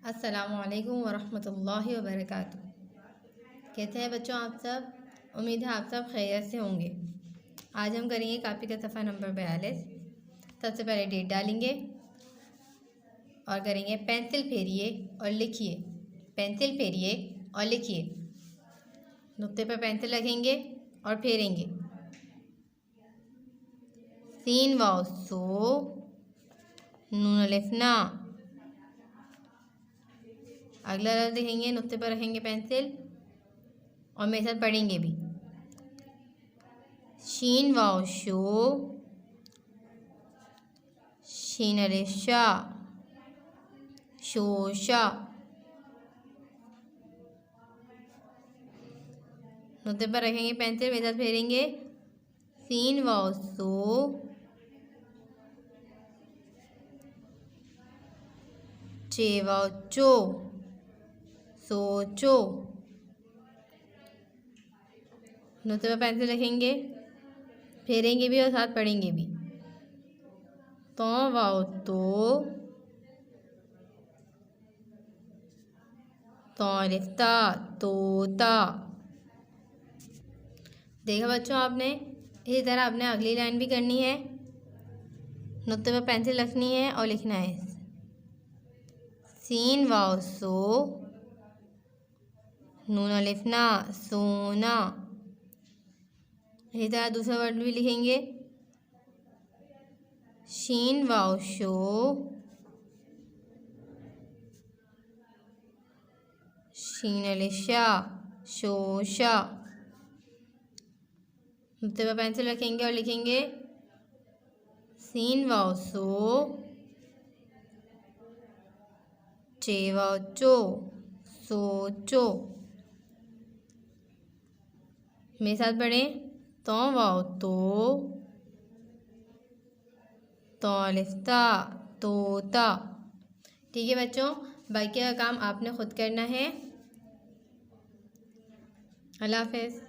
अस्सलामुअलैकुम वरहमतुल्लाहि वबरकातुहू। कैसे हैं बच्चों आप सब? उम्मीद है आप सब खैरियत से होंगे। आज हम करेंगे कापी का सफ़ा नंबर 42। सबसे पहले डेट डालेंगे और करेंगे पेंसिल फेरिए और लिखिए। पेंसिल फेरिए और लिखिए। नुक्ते पर पेंसिल रखेंगे और फेरेंगे। सीन वाव सो, नून अलिफ ना। अगला लफ्ज़ लिखेंगे, नुक्ते पर रखेंगे पेंसिल और मेरे साथ पढ़ेंगे भी। शीन वाव शो, शीन अलिफ शा, शोशा। नुक्ते पर रखेंगे पेंसिल, मेरे साथ फेरेंगे। सीन वाव सो, चे वाव चो, सोचो। नुक्ते पर पेंसिल रखेंगे, फेरेंगे भी और साथ पढ़ेंगे भी। तो वाव तो, तौलिफ्ता तोता। देखा बच्चों आपने? इसी तरह आपने अगली लाइन भी करनी है। नुक्ते पर पेंसिल रखनी है और लिखना है सीन वाव सो, नून अलिफ ना, सोना। इसी तरह दूसरा वर्ड भी लिखेंगे। शीन वाव शो, शीन अलिफ शा, शोशा। नुक्ते पर पेंसिल रखेंगे और लिखेंगे सीन वाव सो, चे वाव चो, सोचो। मेरे साथ पढ़ें। तो वाव तो, तौलिफ्ता तोता। ठीक है बच्चों, बाकी का काम आपने खुद करना है। अल्लाह हाफ़िज़।